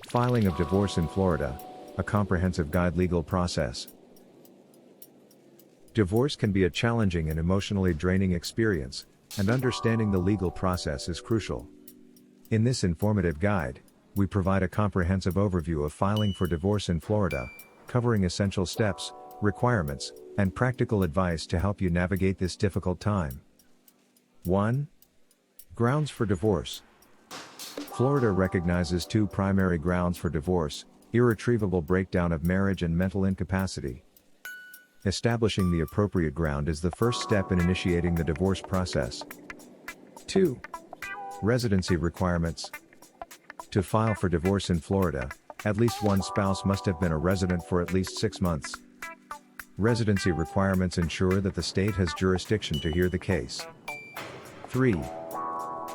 Filing of divorce in Florida, a comprehensive guide legal process. Divorce can be a challenging and emotionally draining experience, and understanding the legal process is crucial. In this informative guide, we provide a comprehensive overview of filing for divorce in Florida, covering essential steps, requirements, and practical advice to help you navigate this difficult time. 1. Grounds for divorce. Florida recognizes two primary grounds for divorce: irretrievable breakdown of marriage and mental incapacity. Establishing the appropriate ground is the first step in initiating the divorce process. 2. Residency requirements. To file for divorce in Florida, at least one spouse must have been a resident for at least 6 months. Residency requirements ensure that the state has jurisdiction to hear the case. 3.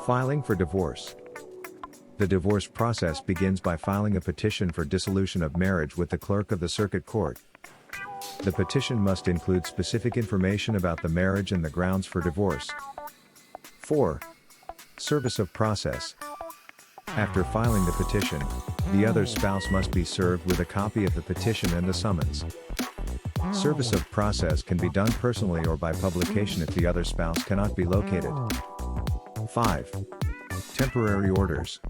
Filing for divorce. The divorce process begins by filing a petition for dissolution of marriage with the clerk of the circuit court. The petition must include specific information about the marriage and the grounds for divorce. 4. Service of process. After filing the petition, the other spouse must be served with a copy of the petition and the summons. Service of process can be done personally or by publication if the other spouse cannot be located. 5. Temporary orders.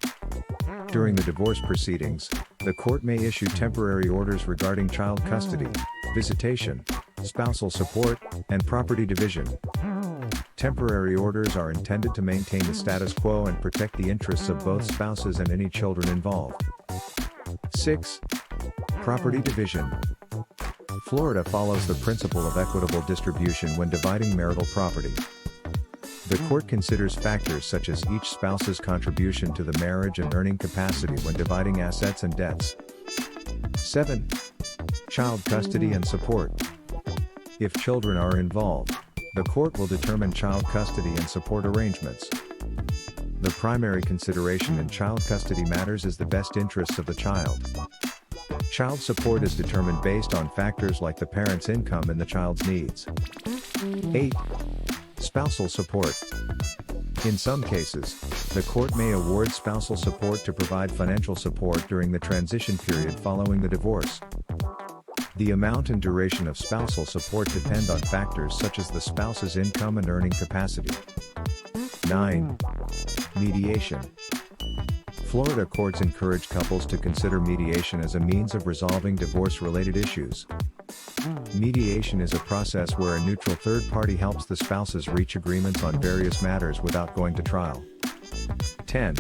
During the divorce proceedings, the court may issue temporary orders regarding child custody, visitation, spousal support, and property division. Temporary orders are intended to maintain the status quo and protect the interests of both spouses and any children involved. 6. Property division. Florida follows the principle of equitable distribution when dividing marital property. The court considers factors such as each spouse's contribution to the marriage and earning capacity when dividing assets and debts. 7. Child custody and support. If children are involved, the court will determine child custody and support arrangements. The primary consideration in child custody matters is the best interests of the child. Child support is determined based on factors like the parent's income and the child's needs. 8. Spousal support. In some cases, the court may award spousal support to provide financial support during the transition period following the divorce. The amount and duration of spousal support depend on factors such as the spouse's income and earning capacity. 9. Mediation. Florida courts encourage couples to consider mediation as a means of resolving divorce-related issues. Mediation is a process where a neutral third party helps the spouses reach agreements on various matters without going to trial. 10.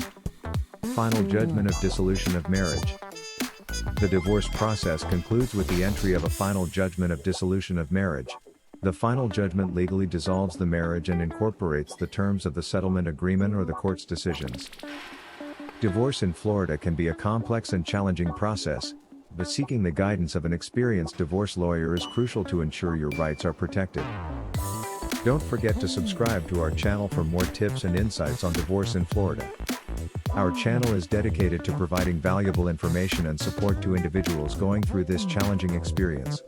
Final judgment of dissolution of marriage. The divorce process concludes with the entry of a final judgment of dissolution of marriage. The final judgment legally dissolves the marriage and incorporates the terms of the settlement agreement or the court's decisions. Divorce in Florida can be a complex and challenging process, but seeking the guidance of an experienced divorce lawyer is crucial to ensure your rights are protected. Don't forget to subscribe to our channel for more tips and insights on divorce in Florida. Our channel is dedicated to providing valuable information and support to individuals going through this challenging experience.